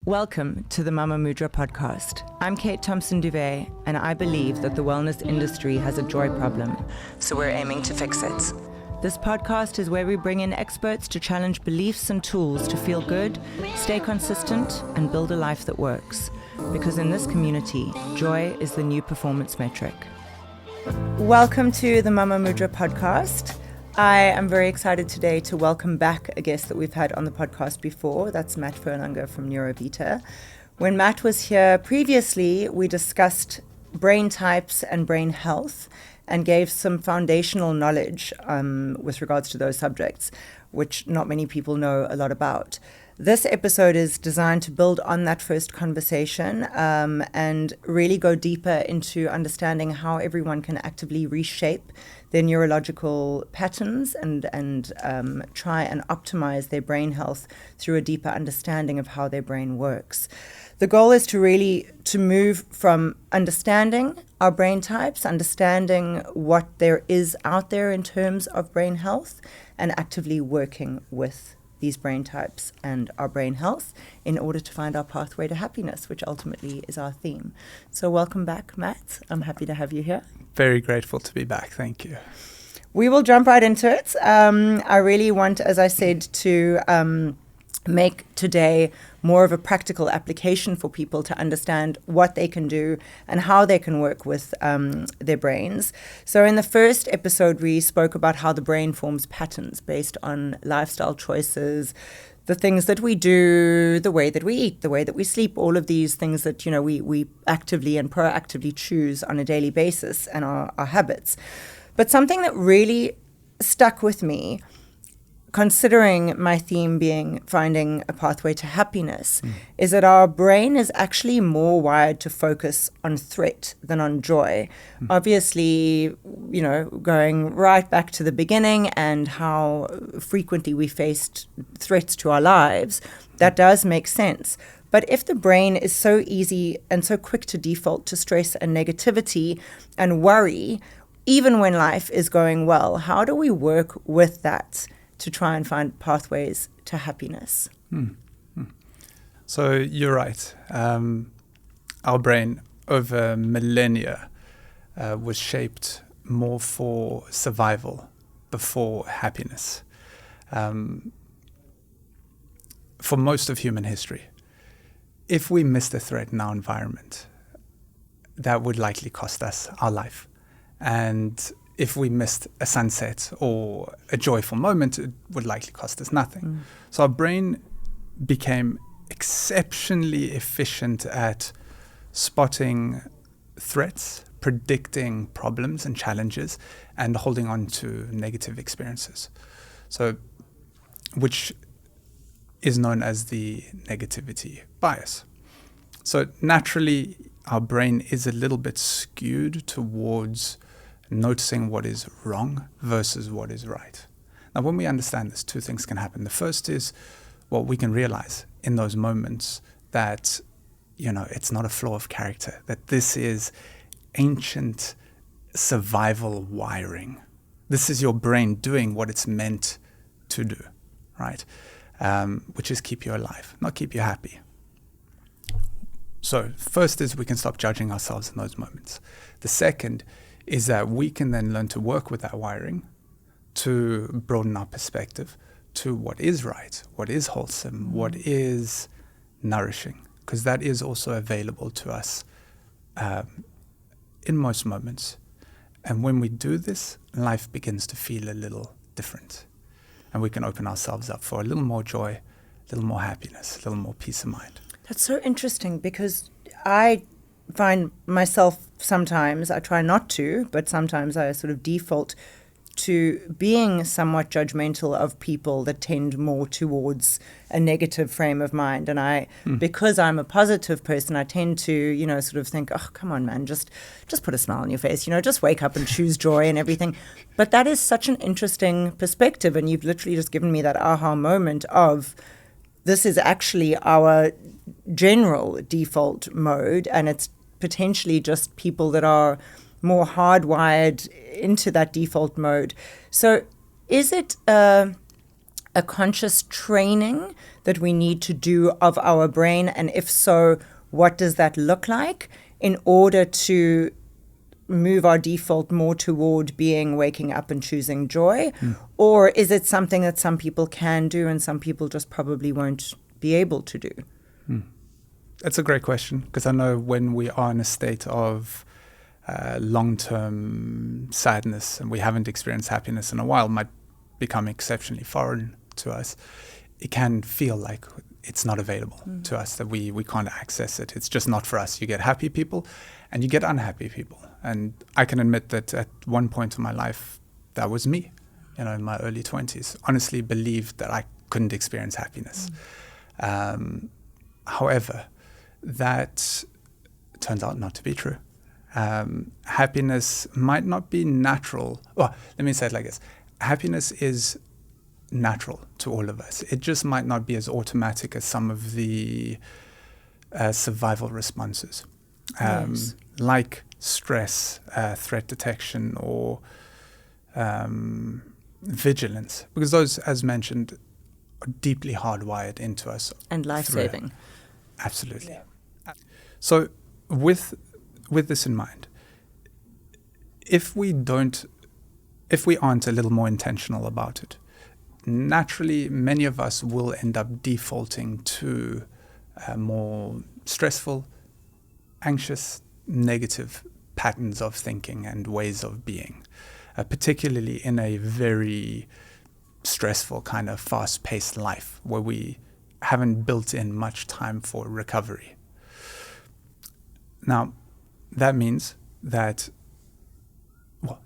Welcome to the Mama Mudra podcast. I'm Kate Thompson-Duwe, and I believe that the wellness industry has a joy problem, so we're aiming to fix it. This podcast is where we bring in experts to challenge beliefs and tools to feel good, stay consistent, and build a life that works. Because in this community, joy is the new performance metric. Welcome to the Mama Mudra podcast. I am very excited today to welcome back a guest that we've had on the podcast before. That's Matt Furlonger from Neurovita. When Matt was here previously, we discussed brain types and brain health and gave some foundational knowledge with regards to those subjects, which not many people know a lot about. This episode is designed to build on that first conversation and really go deeper into understanding how everyone can actively reshape their neurological patterns and try and optimize their brain health through a deeper understanding of how their brain works. The goal is to move from understanding our brain types, understanding what there is out there in terms of brain health, and actively working with these brain types and our brain health in order to find our pathway to happiness, which ultimately is our theme. So welcome back, Matt. I'm happy to have you here. Very grateful to be back. Thank you. We will jump right into it. I really want, as I said, to make today more of a practical application for people to understand what they can do and how they can work with their brains. So in the first episode, we spoke about how the brain forms patterns based on lifestyle choices, the things that we do, the way that we eat, the way that we sleep, all of these things that, we actively and proactively choose on a daily basis and our habits. But something that really stuck with me, considering my theme being finding a pathway to happiness, is that our brain is actually more wired to focus on threat than on joy. Obviously, going right back to the beginning and how frequently we faced threats to our lives, that does make sense. But if the brain is so easy and so quick to default to stress and negativity and worry, even when life is going well, how do we work with that to try and find pathways to happiness? So you're right. Our brain over millennia was shaped more for survival before happiness. For most of human history, if we missed a threat in our environment, that would likely cost us our life. And if we missed a sunset or a joyful moment, it would likely cost us nothing. So our brain became exceptionally efficient at spotting threats, predicting problems and challenges, and holding on to negative experiences. So, which is known as the negativity bias. So naturally, our brain is a little bit skewed towards noticing what is wrong versus what is right. Now, when we understand this, two things can happen. The first is, we can realize in those moments that, it's not a flaw of character, that this is ancient survival wiring. This is your brain doing what it's meant to do, right? Which is keep you alive, not keep you happy. So first is we can stop judging ourselves in those moments. The second is that we can then learn to work with that wiring to broaden our perspective to what is right, what is wholesome, what is nourishing, because that is also available to us in most moments. And when we do this, life begins to feel a little different. And we can open ourselves up for a little more joy, a little more happiness, a little more peace of mind. That's so interesting, because I find myself sometimes, I try not to, but sometimes I sort of default to being somewhat judgmental of people that tend more towards a negative frame of mind. And because I'm a positive person, I tend to, sort of think, oh, come on, man, just put a smile on your face, just wake up and choose joy and everything. But that is such an interesting perspective. And you've literally just given me that aha moment of, this is actually our general default mode, and it's potentially just people that are more hardwired into that default mode. So is it a a conscious training that we need to do of our brain? And if so, what does that look like in order to move our default more toward waking up and choosing joy? Or is it something that some people can do and some people just probably won't be able to do? That's a great question, because I know when we are in a state of long-term sadness and we haven't experienced happiness in a while, might become exceptionally foreign to us. It can feel like it's not available to us, that we can't access it. It's just not for us. You get happy people and you get unhappy people. And I can admit that at one point in my life, that was me, in my early 20s. Honestly believed that I couldn't experience happiness. However, that turns out not to be true. Happiness might not be natural. Well, let me say it like this. Happiness is natural to all of us. It just might not be as automatic as some of the survival responses, like stress, threat detection, or vigilance, because those, as mentioned, are deeply hardwired into us. And life-saving. Absolutely. Yeah. So with this in mind, if we aren't a little more intentional about it, naturally many of us will end up defaulting to more stressful, anxious, negative patterns of thinking and ways of being, particularly in a very stressful kind of fast-paced life where we haven't built in much time for recovery. Now, that means that,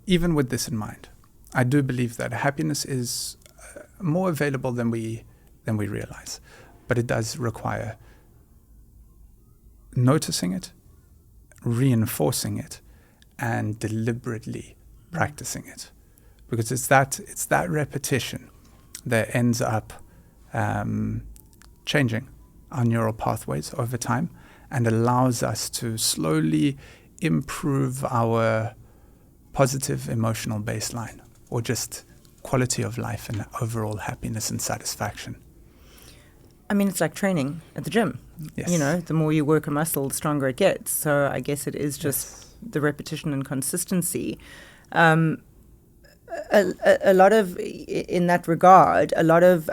even with this in mind, I do believe that happiness is more available than we realize, but it does require noticing it, reinforcing it, and deliberately practicing it, because it's that repetition that ends up changing our neural pathways over time and allows us to slowly improve our positive emotional baseline, or just quality of life and overall happiness and satisfaction. I mean, it's like training at the gym. Yes. The more you work a muscle, the stronger it gets. So I guess it is just the repetition and consistency. A lot of, in that regard, a lot of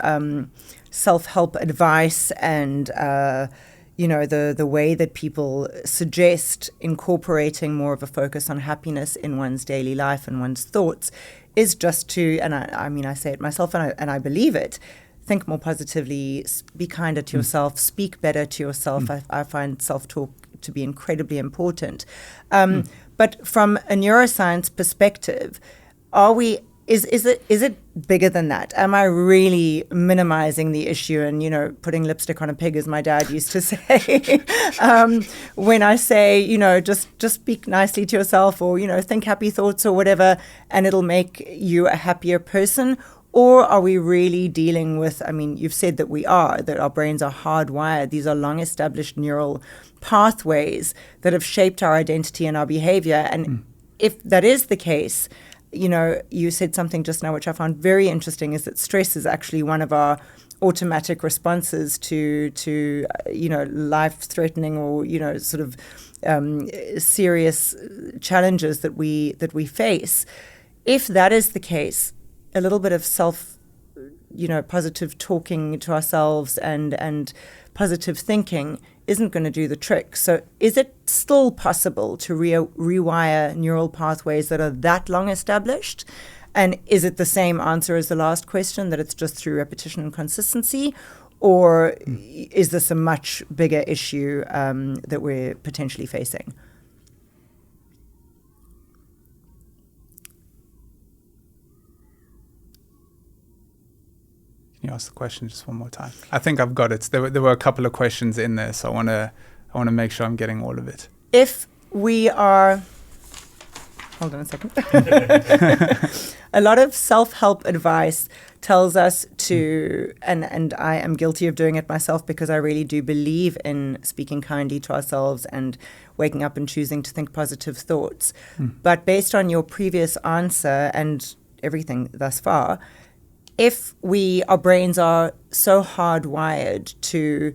self-help advice and the way that people suggest incorporating more of a focus on happiness in one's daily life and one's thoughts is just to, and I say it myself and I believe it, think more positively, be kinder to yourself, speak better to yourself. I find self-talk to be incredibly important. But from a neuroscience perspective, is it bigger than that? Am I really minimizing the issue and, putting lipstick on a pig, as my dad used to say? When I say, just speak nicely to yourself, or, think happy thoughts or whatever, and it'll make you a happier person? Or are we really dealing with, you've said that our brains are hardwired. These are long-established neural pathways that have shaped our identity and our behavior. And if that is the case, you said something just now which I found very interesting, is that stress is actually one of our automatic responses to life-threatening or, serious challenges that we face. If that is the case, a little bit of positive talking to ourselves and positive thinking isn't going to do the trick. So is it still possible to rewire neural pathways that are that long established? And is it the same answer as the last question, that it's just through repetition and consistency? Or is this a much bigger issue that we're potentially facing? Can you ask the question just one more time? I think I've got it. There were a couple of questions in there, so I want to make sure I'm getting all of it. If we are, hold on a second. A lot of self-help advice tells us to, and I am guilty of doing it myself, because I really do believe in speaking kindly to ourselves and waking up and choosing to think positive thoughts. But based on your previous answer and everything thus far, if our brains are so hardwired to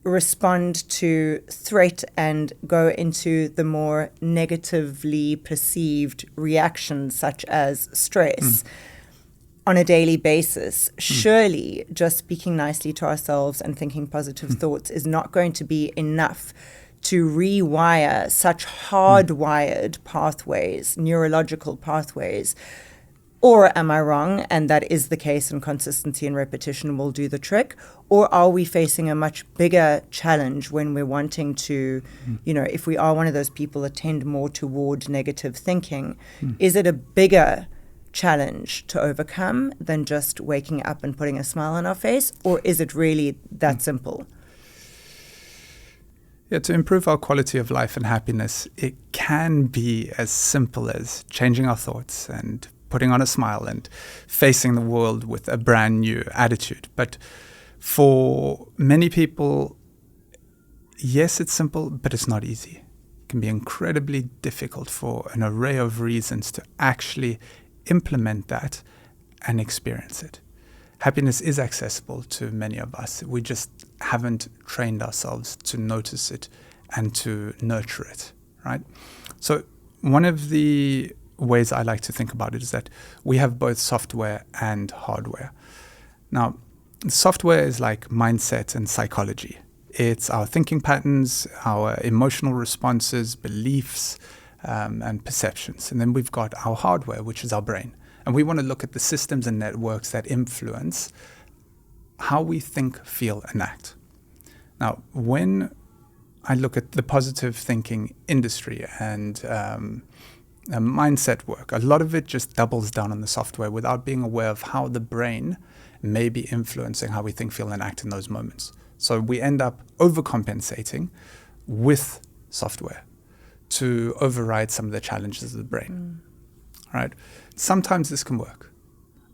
respond to threat and go into the more negatively perceived reactions such as stress on a daily basis, surely just speaking nicely to ourselves and thinking positive thoughts is not going to be enough to rewire such hardwired pathways, neurological pathways. Or am I wrong? And that is the case, and consistency and repetition will do the trick. Or are we facing a much bigger challenge when we're wanting to, if we are one of those people that tend more toward negative thinking, is it a bigger challenge to overcome than just waking up and putting a smile on our face? Or is it really that simple? Yeah, to improve our quality of life and happiness, it can be as simple as changing our thoughts and putting on a smile and facing the world with a brand new attitude. But for many people, yes, it's simple, but it's not easy. It can be incredibly difficult for an array of reasons to actually implement that and experience it. Happiness is accessible to many of us. We just haven't trained ourselves to notice it and to nurture it, right? So one of the ways I like to think about it is that we have both software and hardware. Now, software is like mindset and psychology. It's our thinking patterns, our emotional responses, beliefs, and perceptions. And then we've got our hardware, which is our brain. And we want to look at the systems and networks that influence how we think, feel, and act. Now, when I look at the positive thinking industry and mindset work, a lot of it just doubles down on the software without being aware of how the brain may be influencing how we think, feel, and act in those moments. So we end up overcompensating with software to override some of the challenges of the brain. Right? Sometimes this can work,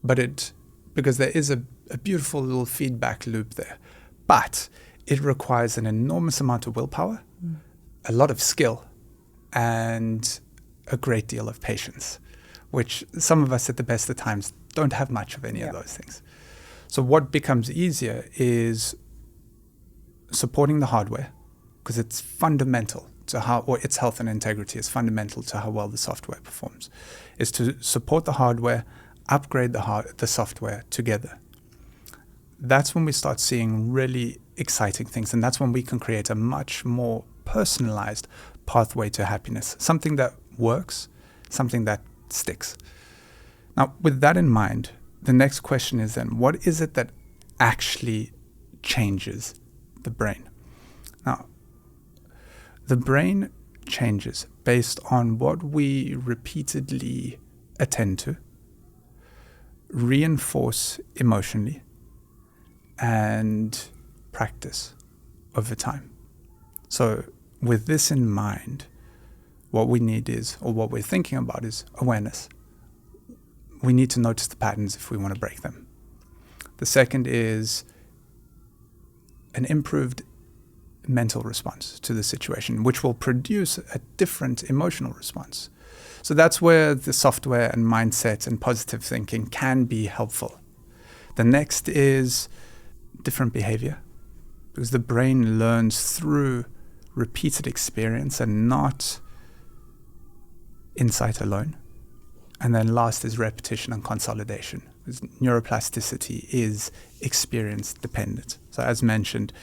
but because there is a beautiful little feedback loop there, but it requires an enormous amount of willpower, a lot of skill, and a great deal of patience, which some of us at the best of times don't have much of any of those things. So what becomes easier is supporting the hardware, because it's fundamental to how, or its health and integrity is fundamental to how well the software performs, is to support the hardware, upgrade the software together. That's when we start seeing really exciting things, and that's when we can create a much more personalized pathway to happiness, something that works, something that sticks. Now, with that in mind, the next question is then, what is it that actually changes the brain? Now, the brain changes based on what we repeatedly attend to, reinforce emotionally, and practice over time. So with this in mind, what we need is, or what we're thinking about is awareness. We need to notice the patterns if we want to break them. The second is an improved mental response to the situation, which will produce a different emotional response. So that's where the software and mindset and positive thinking can be helpful. The next is different behavior, because the brain learns through repeated experience and not insight alone. And then last is repetition and consolidation. Neuroplasticity is experience dependent. So as mentioned,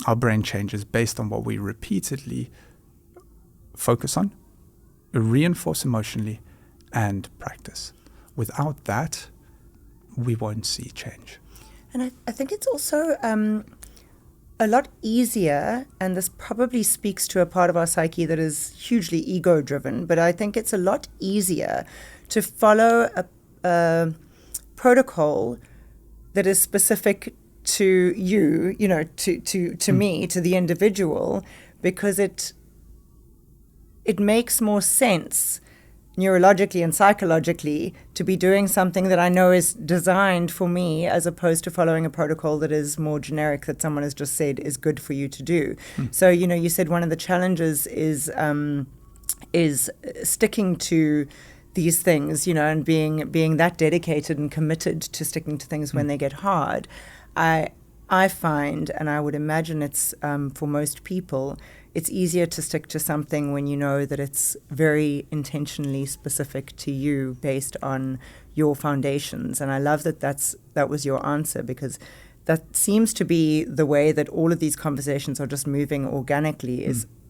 our brain changes based on what we repeatedly focus on, reinforce emotionally, and practice. Without that, we won't see change. And I think it's also a lot easier, and this probably speaks to a part of our psyche that is hugely ego-driven, but I think it's a lot easier to follow a protocol that is specific to you, to me, to the individual, because it makes more sense neurologically and psychologically to be doing something that I know is designed for me, as opposed to following a protocol that is more generic, that someone has just said is good for you to do. So, you said one of the challenges is sticking to these things, and being that dedicated and committed to sticking to things when they get hard, I find, and I would imagine it's for most people, it's easier to stick to something when you know that it's very intentionally specific to you based on your foundations. And I love that was your answer, because that seems to be the way that all of these conversations are just moving organically.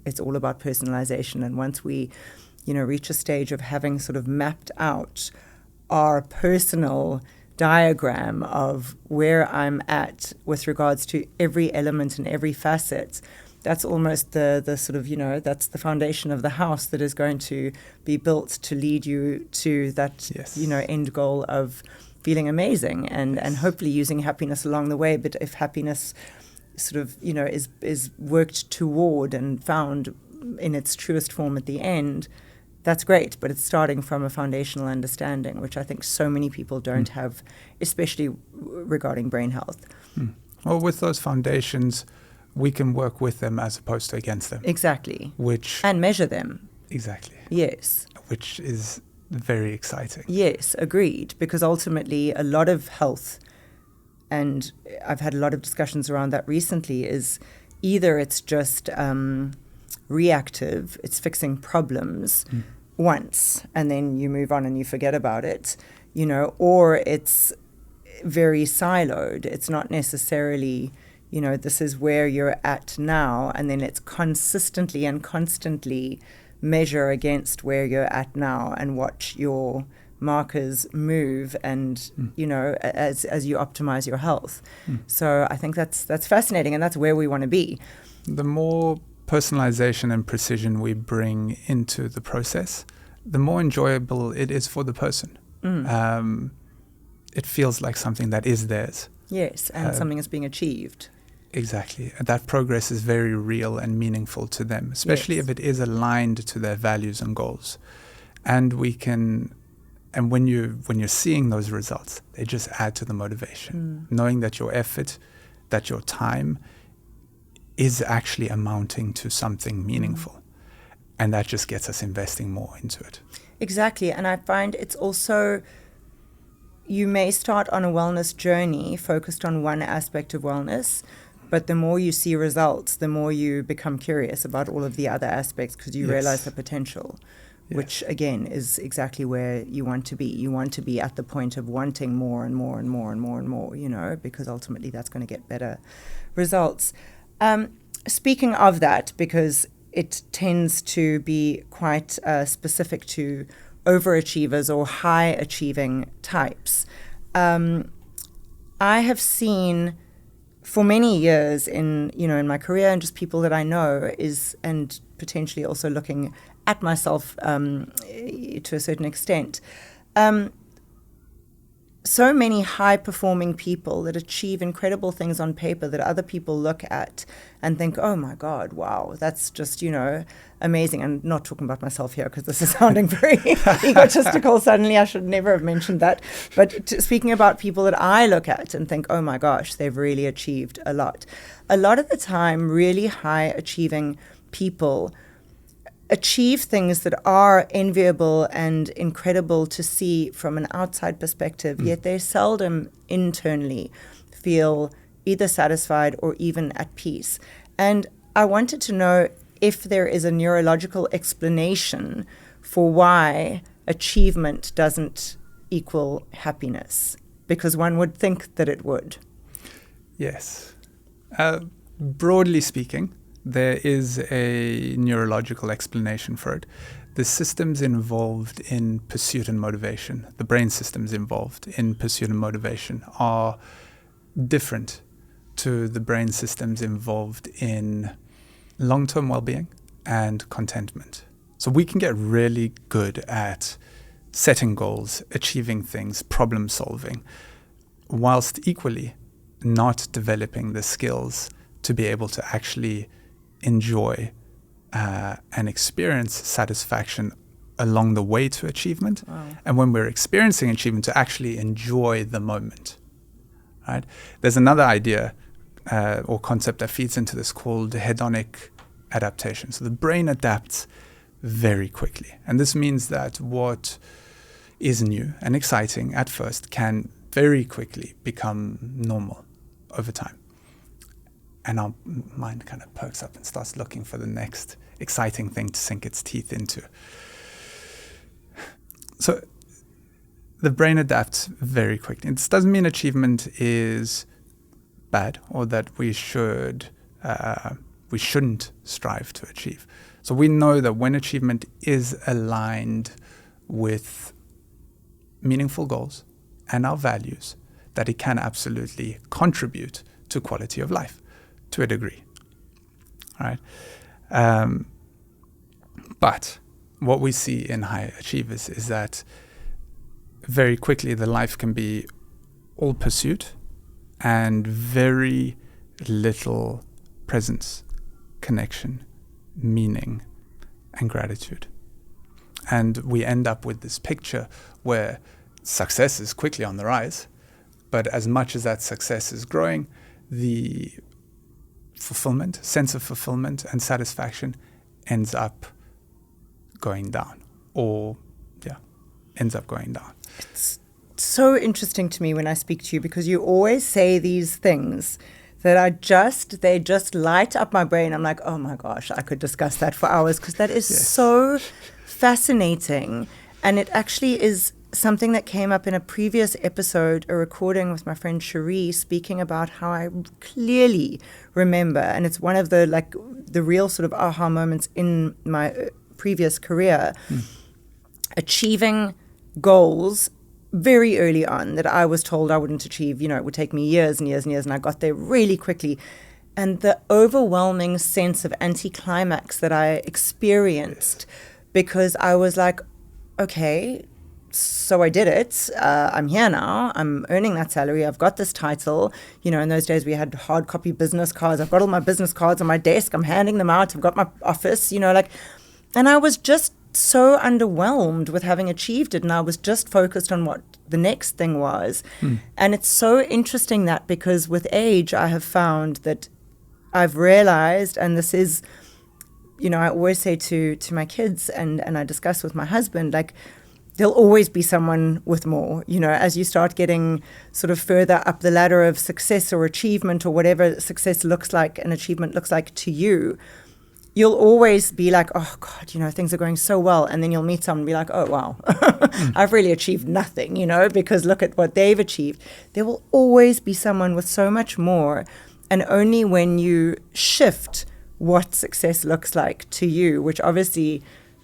It's all about personalization. And once we, reach a stage of having sort of mapped out our personal diagram of where I'm at with regards to every element and every facet, that's almost the sort of, that's the foundation of the house that is going to be built to lead you to that, end goal of feeling amazing and hopefully using happiness along the way. But if happiness sort of, is worked toward and found in its truest form at the end, that's great. But it's starting from a foundational understanding, which I think so many people don't have, especially regarding brain health. Well, with those foundations, we can work with them as opposed to against them. Exactly. And measure them. Exactly. Yes. Which is very exciting. Yes, agreed. Because ultimately a lot of health, and I've had a lot of discussions around that recently, is either it's just reactive, it's fixing problems once and then you move on and you forget about it, or it's very siloed. It's not necessarily, this is where you're at now, and then it's consistently and constantly measure against where you're at now and watch your markers move and, as you optimize your health. So I think that's fascinating, and that's where we want to be. The more personalization and precision we bring into the process, the more enjoyable it is for the person. It feels like something that is theirs. Yes, and something is being achieved. Exactly. That progress is very real and meaningful to them, especially if it is aligned to their values and goals. And when you're seeing those results, they just add to the motivation. Knowing that your effort, that your time is actually amounting to something meaningful. And that just gets us investing more into it. Exactly. And I find it's also, you may start on a wellness journey focused on one aspect of wellness, but the more you see results, the more you become curious about all of the other aspects, because you realize the potential, which again is exactly where you want to be. You want to be at the point of wanting more and more and more and more and more, because ultimately that's going to get better results. Speaking of that, because it tends to be quite specific to overachievers or high achieving types. I have seen for many years in my career and just people that I know and potentially also looking at myself to a certain extent, so many high-performing people that achieve incredible things on paper that other people look at and think, oh, my God, wow, that's just, amazing. And not talking about myself here because this is sounding very egotistical. Suddenly I should never have mentioned that. But speaking about people that I look at and think, oh, my gosh, they've really achieved a lot. A lot of the time, really high-achieving people achieve things that are enviable and incredible to see from an outside perspective, yet they seldom internally feel either satisfied or even at peace. And I wanted to know if there is a neurological explanation for why achievement doesn't equal happiness, because one would think that it would. Yes. Broadly speaking, there is a neurological explanation for it. The systems involved in pursuit and motivation, the brain systems involved in pursuit and motivation, are different to the brain systems involved in long-term well-being and contentment. So we can get really good at setting goals, achieving things, problem solving, whilst equally not developing the skills to be able to actually enjoy and experience satisfaction along the way to achievement. Wow. And when we're experiencing achievement, to actually enjoy the moment. Right? There's another idea or concept that feeds into this called hedonic adaptation. So the brain adapts very quickly. And this means that what is new and exciting at first can very quickly become normal over time. And our mind kind of perks up and starts looking for the next exciting thing to sink its teeth into. So the brain adapts very quickly. This doesn't mean achievement is bad or that we shouldn't strive to achieve. So we know that when achievement is aligned with meaningful goals and our values, that it can absolutely contribute to quality of life to a degree. All right. But what we see in high achievers is that very quickly the life can be all pursuit and very little presence, connection, meaning, and gratitude. And we end up with this picture where success is quickly on the rise, but as much as that success is growing, the fulfillment, sense of fulfillment and satisfaction ends up going down, ends up going down. It's so interesting to me when I speak to you, because you always say these things that they just light up my brain. I'm like, oh my gosh, I could discuss that for hours, because that is so fascinating. And it actually is something that came up in a previous episode, a recording with my friend Cherie, speaking about how I clearly remember, and it's one of the real sort of aha moments in my previous career, achieving goals very early on that I was told I wouldn't achieve. It would take me years and years and years, and I got there really quickly. And the overwhelming sense of anticlimax that I experienced, because I was like, okay, so I did it. I'm here now. I'm earning that salary. I've got this title. In those days we had hard copy business cards. I've got all my business cards on my desk. I'm handing them out. I've got my office, and I was just so underwhelmed with having achieved it. And I was just focused on what the next thing was. And it's so interesting that, because with age, I have found that I've realized, and this is, I always say to my kids, and I discuss with my husband, there'll always be someone with more. As you start getting sort of further up the ladder of success or achievement, or whatever success looks like and achievement looks like to you, you'll always be like, oh God, things are going so well. And then you'll meet someone and be like, oh wow, I've really achieved nothing, because look at what they've achieved. There will always be someone with so much more. And only when you shift what success looks like to you, which obviously,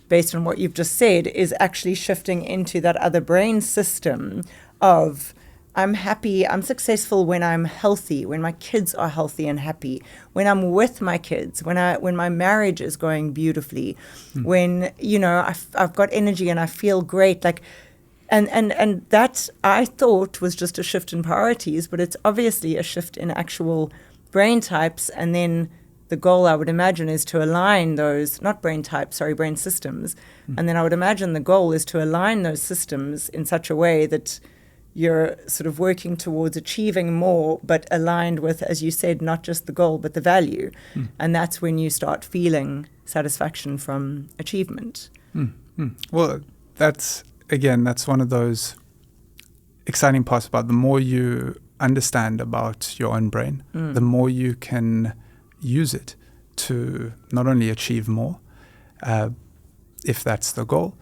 based on what you've just said, is actually shifting into that other brain system of, I'm happy, I'm successful when I'm healthy, when my kids are healthy and happy, when I'm with my kids, when my marriage is going beautifully, when, I've got energy and I feel great. And that I thought was just a shift in priorities, but it's obviously a shift in actual brain types. And then the goal, I would imagine, is to align those, not brain types, brain systems. And then I would imagine the goal is to align those systems in such a way that you're sort of working towards achieving more, but aligned with, as you said, not just the goal, but the value. And that's when you start feeling satisfaction from achievement. Well, that's one of those exciting parts about the more you understand about your own brain, the more you can use it to not only achieve more, if that's the goal,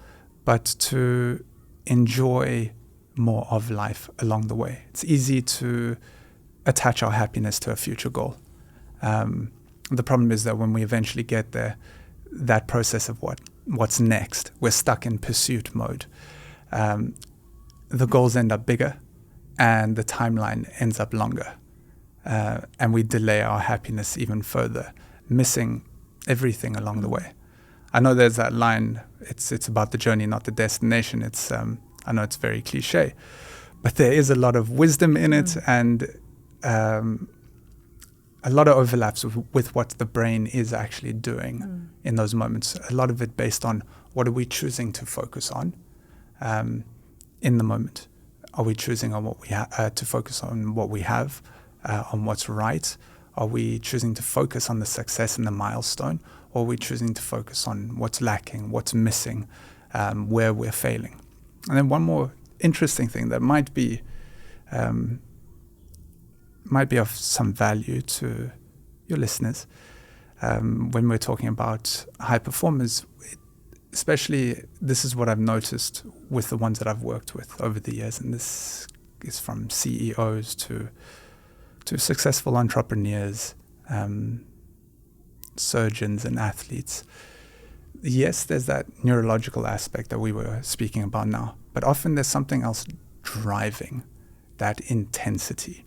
but to enjoy more of life along the way. It's easy to attach our happiness to a future goal. The problem is that when we eventually get there, that process of what's next, we're stuck in pursuit mode. The goals end up bigger and the timeline ends up longer. And we delay our happiness even further, missing everything along the way. I know there's that line, it's about the journey, not the destination. It's I know it's very cliche, but there is a lot of wisdom in it, and a lot of overlaps with what the brain is actually doing in those moments. A lot of it based on what are we choosing to focus on in the moment. Are we choosing on what we to focus on what we have, on what's right? Are we choosing to focus on the success and the milestone, or are we choosing to focus on what's lacking, what's missing, where we're failing? then one more interesting thing that might be of some value to your listeners when we're talking about high performers, especially this is what I've noticed with the ones that I've worked with over the years, and this is from CEOs to successful entrepreneurs, surgeons and athletes. Yes, there's that neurological aspect that we were speaking about now, but often there's something else driving that intensity.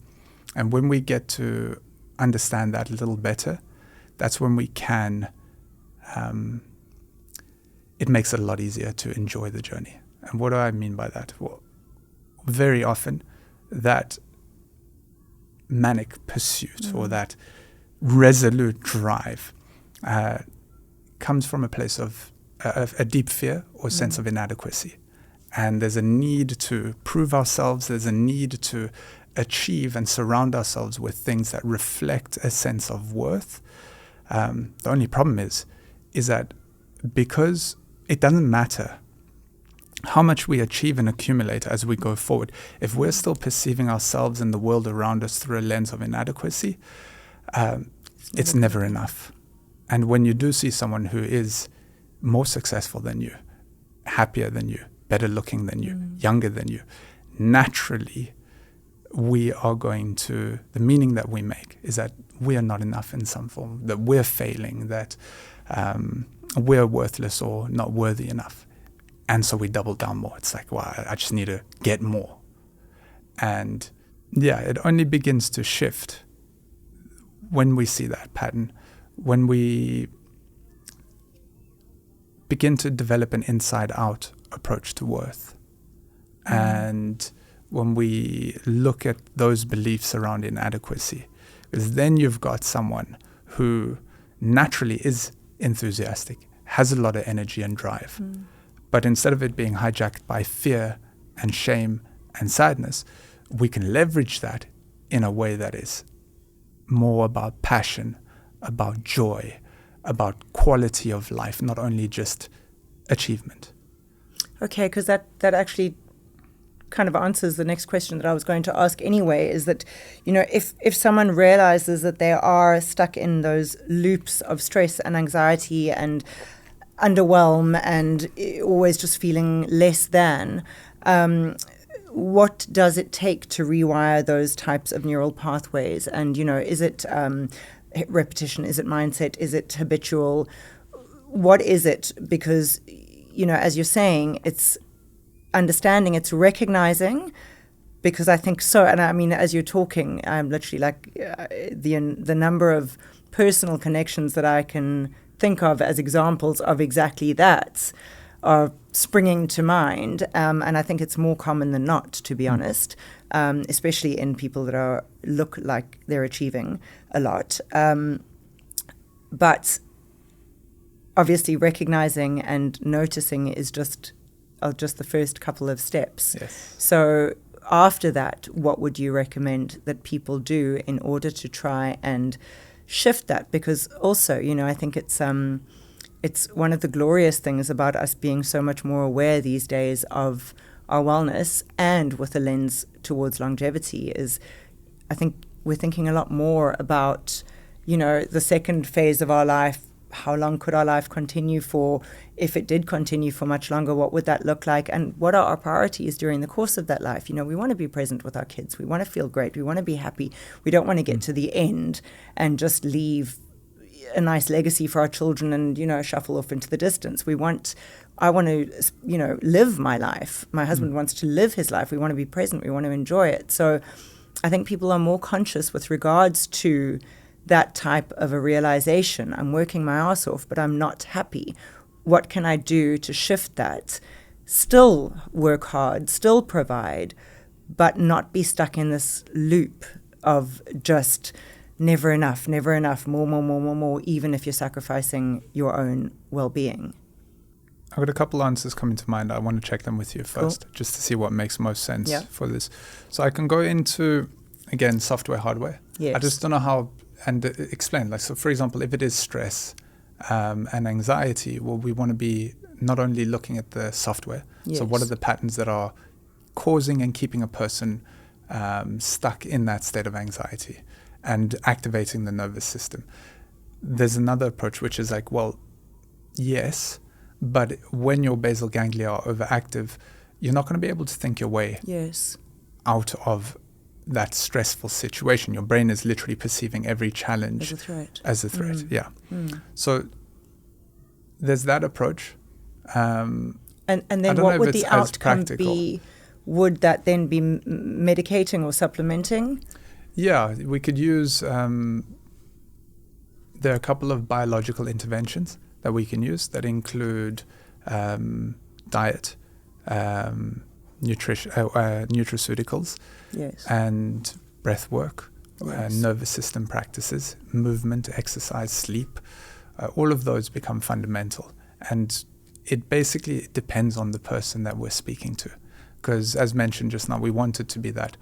And when we get to understand that a little better, that's when we can, it makes it a lot easier to enjoy the journey. And what do I mean by that? Well, very often that manic pursuit or that resolute drive comes from a place of a deep fear or sense of inadequacy. And there's a need to prove ourselves. There's a need to achieve and surround ourselves with things that reflect a sense of worth. The only problem is that because it doesn't matter how much we achieve and accumulate as we go forward, if we're still perceiving ourselves and the world around us through a lens of inadequacy, it's never enough. And when you do see someone who is more successful than you, happier than you, better looking than you, younger than you, naturally we are going to, the meaning that we make is that we are not enough in some form, that we're failing, that we're worthless or not worthy enough. And so we double down more. It's like, well, I just need to get more. And yeah, it only begins to shift when we see that pattern, when we begin to develop an inside-out approach to worth. And when we look at those beliefs around inadequacy, because then you've got someone who naturally is enthusiastic, has a lot of energy and drive. But instead of it being hijacked by fear and shame and sadness, we can leverage that in a way that is more about passion, about joy, about quality of life, not only just achievement. Okay, because that actually kind of answers the next question that I was going to ask anyway, is that, you know, if someone realizes that they are stuck in those loops of stress and anxiety and underwhelm and always just feeling less than, what does it take to rewire those types of neural pathways? And, you know, is it repetition? Is it mindset? Is it habitual? What is it? Because, you know, as you're saying, it's understanding, it's recognizing, because I think so. And I mean, as you're talking, I'm literally like the number of personal connections that I can think of as examples of exactly that are springing to mind. And I think it's more common than not, to be honest, especially in people that look like they're achieving a lot. But obviously recognizing and noticing is just the first couple of steps. Yes. So after that, what would you recommend that people do in order to try and shift that? Because also, you know, I think it's one of the glorious things about us being so much more aware these days of our wellness and with a lens towards longevity is, I think we're thinking a lot more about, you know, the second phase of our life. How long could our life continue for? If it did continue for much longer, what would that look like? And what are our priorities during the course of that life? You know, we want to be present with our kids. We want to feel great. We want to be happy. We don't want to get to the end and just leave a nice legacy for our children and, you know, shuffle off into the distance. I want to, you know, live my life. My husband wants to live his life. We want to be present. We want to enjoy it. So I think people are more conscious with regards to that type of a realization. I'm working my ass off, but I'm not happy. What can I do to shift that? Still work hard, still provide, but not be stuck in this loop of just never enough, more, even if you're sacrificing your own well-being. I've got a couple answers coming to mind. I want to check them with you first, just to see what makes most sense for this. So I can go into, again, software, hardware. Yes. I just don't know how, and explain. Like, so for example, if it is stress, and anxiety, well, we want to be not only looking at the software, so what are the patterns that are causing and keeping a person stuck in that state of anxiety and activating the nervous system. There's another approach which is like, well, yes, but when your basal ganglia are overactive, you're not going to be able to think your way out of that stressful situation. Your brain is literally perceiving every challenge as a threat. So there's that approach. And then what would the outcome be? Would that then be medicating or supplementing? Yeah, we could use, there are a couple of biological interventions that we can use that include diet, nutraceuticals, and breath work, nervous system practices, movement, exercise, sleep. All of those become fundamental. And it basically depends on the person that we're speaking to. Because as mentioned just now, we want it to be that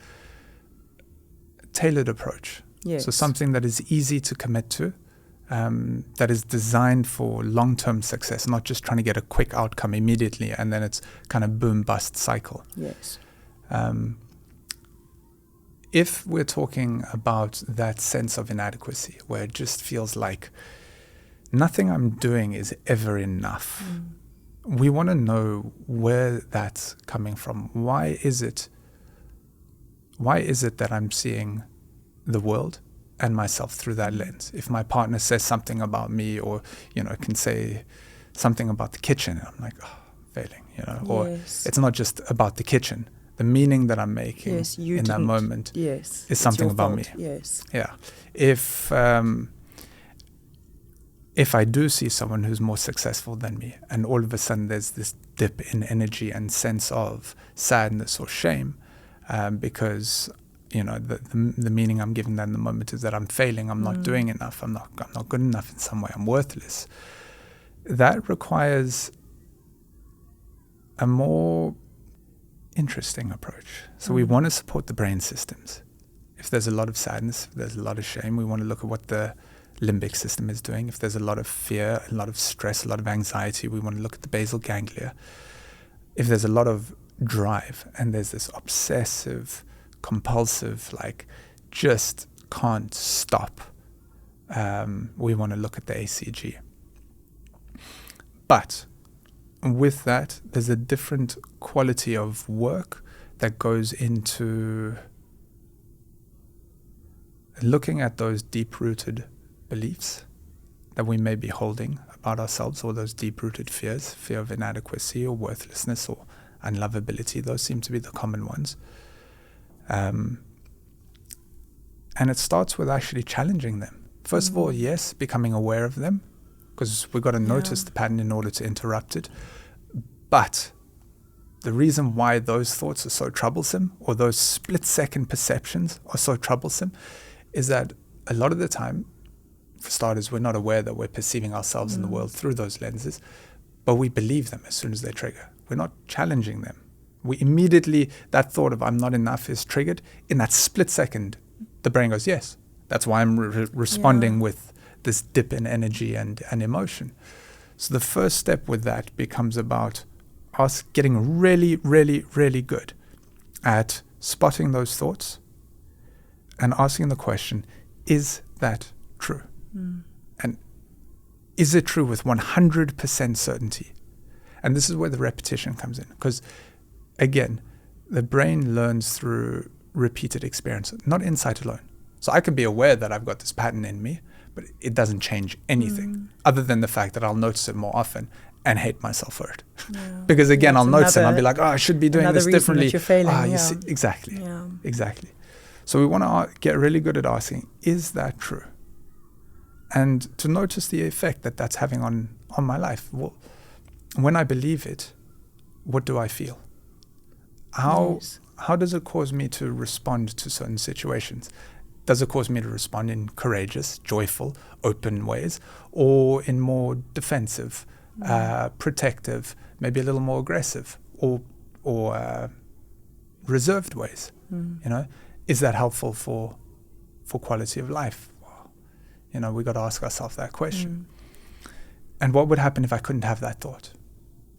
tailored approach. So something that is easy to commit to, that is designed for long-term success, not just trying to get a quick outcome immediately and then it's kind of boom-bust cycle. If we're talking about that sense of inadequacy, where it just feels like nothing I'm doing is ever enough, we want to know where that's coming from. Why is it that I'm seeing the world and myself through that lens? If my partner says something about me, or can say something about the kitchen, and I'm like, oh, failing, or it's not just about the kitchen. The meaning that I'm making in that moment is something about me. If I do see someone who's more successful than me, and all of a sudden there's this dip in energy and sense of sadness or shame, because the meaning I'm giving that in the moment is that I'm failing, I'm not doing enough, I'm not good enough in some way, I'm worthless. That requires a more interesting approach. So we want to support the brain systems. If there's a lot of sadness, if there's a lot of shame, we want to look at what the limbic system is doing. If there's a lot of fear, a lot of stress, a lot of anxiety, we want to look at the basal ganglia. If there's a lot of drive and there's this obsessive, compulsive, like just can't stop, we want to look at the ACG. But with that, there's a different quality of work that goes into looking at those deep-rooted beliefs that we may be holding about ourselves, or those deep-rooted fears, fear of inadequacy or worthlessness or unlovability. Those seem to be the common ones. And it starts with actually challenging them. First of all, yes, becoming aware of them, because we've got to notice the pattern in order to interrupt it. But the reason why those thoughts are so troublesome, or those split-second perceptions are so troublesome, is that a lot of the time, for starters, we're not aware that we're perceiving ourselves in the world through those lenses, but we believe them as soon as they trigger. We're not challenging them. We immediately, that thought of I'm not enough is triggered. In that split second, the brain goes, yes, that's why I'm responding with this dip in energy and emotion. So the first step with that becomes about us getting really, really, really good at spotting those thoughts and asking the question, is that true? And is it true with 100% certainty? And this is where the repetition comes in. Because, again, the brain learns through repeated experience, not insight alone. So I can be aware that I've got this pattern in me, but it doesn't change anything other than the fact that I'll notice it more often and hate myself for it. Because, again, I'll notice it and I'll be like, oh, I should be doing this differently. That you're failing, you see, exactly. So we want to get really good at asking, is that true? And to notice the effect that that's having on my life. Well, when I believe it, what do I feel? How does it cause me to respond to certain situations? Does it cause me to respond in courageous, joyful, open ways, or in more defensive, protective, maybe a little more aggressive, or reserved ways? Is that helpful for quality of life? We got to ask ourselves that question. And what would happen if I couldn't have that thought?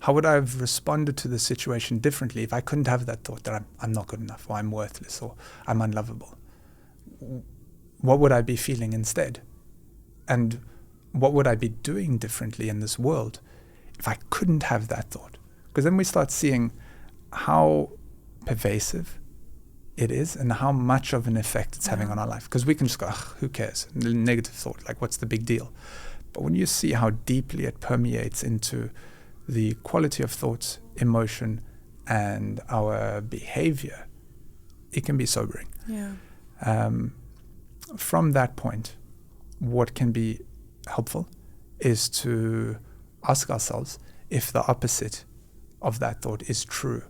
How would I have responded to the situation differently if I couldn't have that thought that I'm not good enough, or I'm worthless, or I'm unlovable? What would I be feeling instead? And what would I be doing differently in this world if I couldn't have that thought? Because then we start seeing how pervasive it is and how much of an effect it's having on our life. Because we can just go, who cares? Negative thought, like what's the big deal? But when you see how deeply it permeates into the quality of thoughts, emotion, and our behavior, it can be sobering. Yeah. From that point, what can be helpful is to ask ourselves if the opposite of that thought is true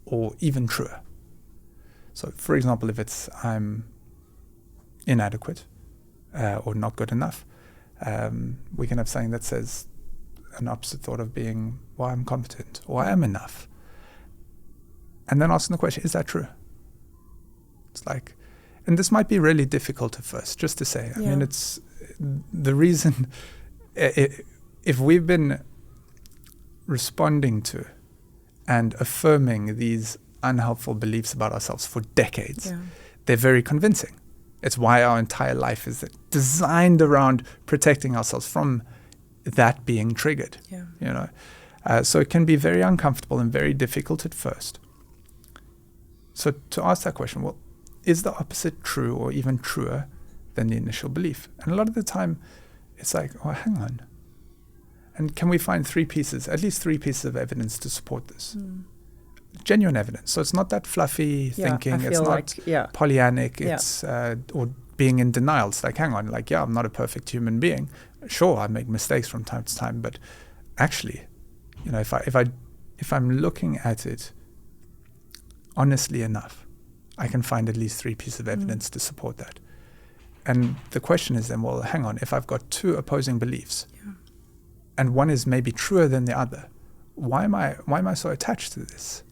or even truer. So, for example, if it's I'm inadequate or not good enough, we can have something that says an opposite thought of being, well, I'm competent or I am enough. And then asking the question, is that true? It's like, and this might be really difficult at first, just to say. I mean, it's the reason, if we've been responding to and affirming these unhelpful beliefs about ourselves for decades, they're very convincing. It's why our entire life is designed around protecting ourselves from that being triggered. So it can be very uncomfortable and very difficult at first. So to ask that question, well, is the opposite true or even truer than the initial belief? And a lot of the time it's like, oh, hang on. And can we find at least three pieces of evidence to support this? Genuine evidence. So it's not that fluffy thinking. It's not Pollyannic. It's or being in denial. It's like, hang on, like, I'm not a perfect human being. Sure, I make mistakes from time to time, but actually, if I'm looking at it honestly enough, I can find at least three pieces of evidence to support that. And the question is then, well, hang on, if I've got two opposing beliefs, and one is maybe truer than the other, why am I so attached to this?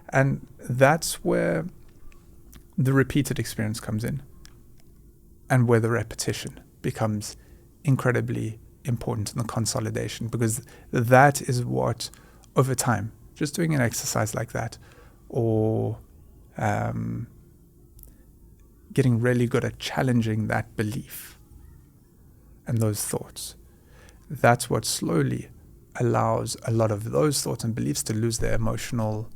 And that's where the repeated experience comes in, and where the repetition becomes incredibly important in the consolidation, because that is what, over time, just doing an exercise like that, or getting really good at challenging that belief and those thoughts, that's what slowly allows a lot of those thoughts and beliefs to lose their emotional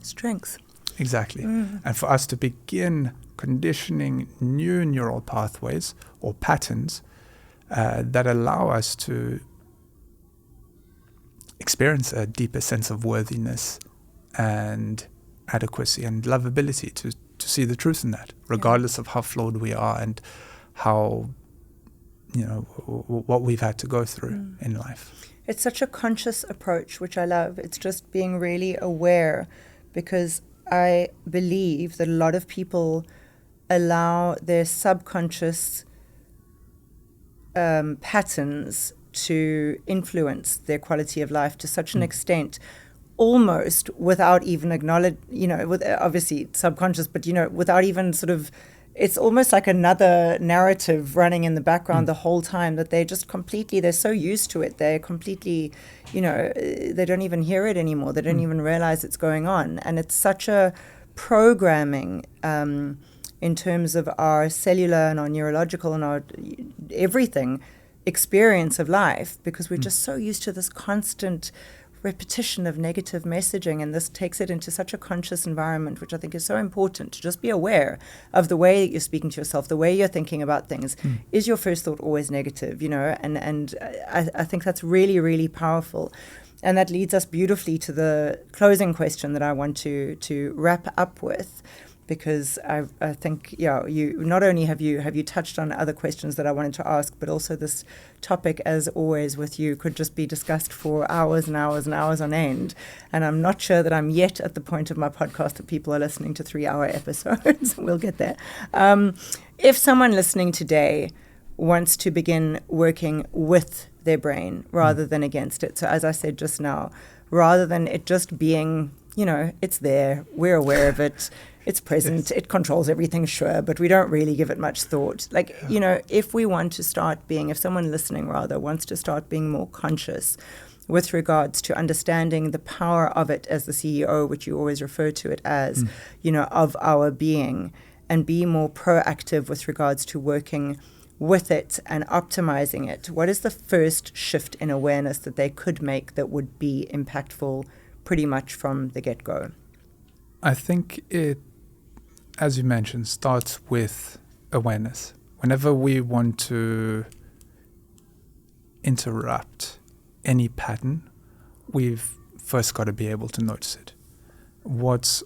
strength. Exactly. And for us to begin conditioning new neural pathways or patterns that allow us to experience a deeper sense of worthiness and adequacy and lovability, to see the truth in that, regardless of how flawed we are and how, what we've had to go through in life. It's such a conscious approach, which I love. It's just being really aware, because I believe that a lot of people allow their subconscious patterns to influence their quality of life to such an extent, almost without even acknowledge, with obviously subconscious, but, without even sort of, it's almost like another narrative running in the background the whole time, that they're so used to it. They're completely, they don't even hear it anymore. They don't even realize it's going on. And it's such a programming in terms of our cellular and our neurological and our everything experience of life, because we're just so used to this constant repetition of negative messaging, and this takes it into such a conscious environment, which I think is so important, to just be aware of the way you're speaking to yourself, the way you're thinking about things. Is your first thought always negative? And I think that's really, really powerful. And that leads us beautifully to the closing question that I want to wrap up with, because I think, you not only have you touched on other questions that I wanted to ask, but also this topic, as always with you, could just be discussed for hours and hours and hours on end. And I'm not sure that I'm yet at the point of my podcast that people are listening to 3-hour episodes. We'll get there. If someone listening today wants to begin working with their brain rather than against it, so as I said just now, rather than it just being it's there. We're aware of it. It's present. Yes. It controls everything, sure, but we don't really give it much thought. If we want to start being, if someone listening rather wants to start being more conscious with regards to understanding the power of it as the CEO, which you always refer to it as, of our being, and be more proactive with regards to working with it and optimizing it, what is the first shift in awareness that they could make that would be impactful pretty much from the get-go? I think it, as you mentioned, starts with awareness. Whenever we want to interrupt any pattern, we've first got to be able to notice it. What's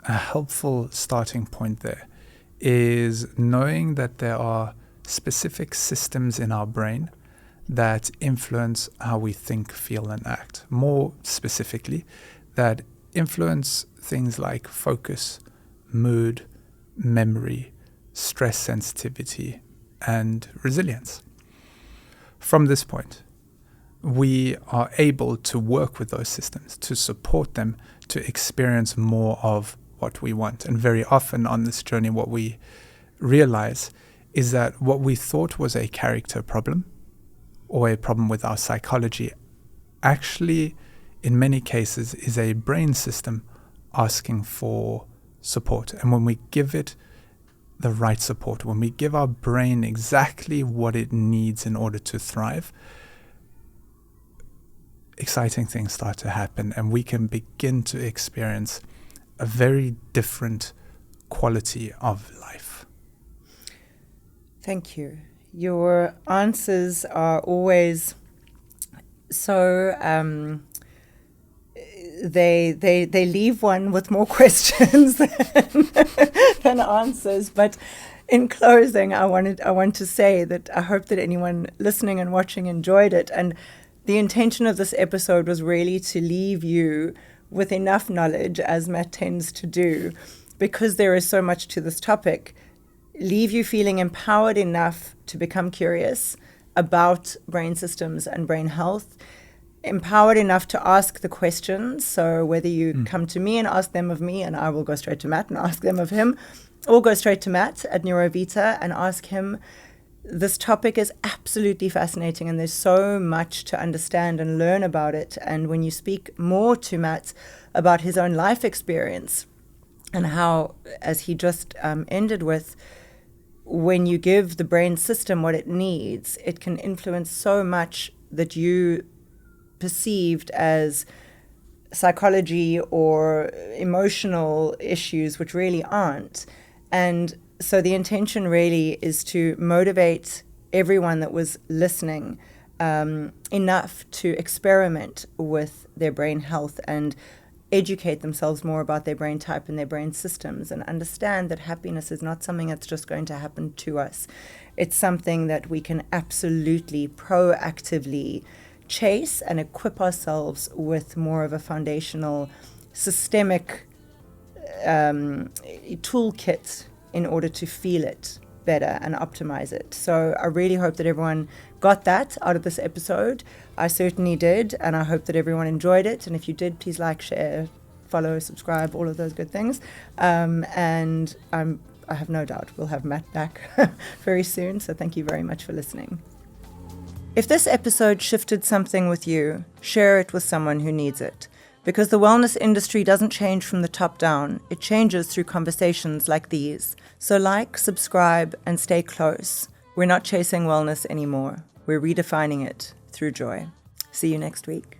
a helpful starting point there is knowing that there are specific systems in our brain that influence how we think, feel, and act. More specifically, that influence things like focus, mood, memory, stress sensitivity, and resilience. From this point, we are able to work with those systems, to support them, to experience more of what we want. And very often on this journey, what we realize is that what we thought was a character problem or a problem with our psychology actually, in many cases, is a brain system asking for support. And when we give it the right support, when we give our brain exactly what it needs in order to thrive, exciting things start to happen, and we can begin to experience a very different quality of life. Thank you. Your answers are always so they leave one with more questions than answers. But in closing, I want to say that I hope that anyone listening and watching enjoyed it. And the intention of this episode was really to leave you with enough knowledge, as Matt tends to do, because there is so much to this topic, leave you feeling empowered enough to become curious about brain systems and brain health, empowered enough to ask the questions. So whether you come to me and ask them of me, and I will go straight to Matt and ask them of him, or go straight to Matt at Neurovita and ask him. This topic is absolutely fascinating, and there's so much to understand and learn about it. And when you speak more to Matt about his own life experience and how, as he just ended with, when you give the brain system what it needs, it can influence so much that you perceived as psychology or emotional issues, which really aren't. And so the intention really is to motivate everyone that was listening enough to experiment with their brain health and educate themselves more about their brain type and their brain systems, and understand that happiness is not something that's just going to happen to us. It's something that we can absolutely proactively chase and equip ourselves with more of a foundational, systemic toolkit in order to feel it better and optimize it. So I really hope that everyone got that out of this episode. I certainly did, and I hope that everyone enjoyed it. And if you did, please like, share, follow, subscribe, all of those good things. And I have no doubt we'll have Matt back very soon. So thank you very much for listening. If this episode shifted something with you, share it with someone who needs it. Because the wellness industry doesn't change from the top down. It changes through conversations like these. So like, subscribe, and stay close. We're not chasing wellness anymore. We're redefining it through joy. See you next week.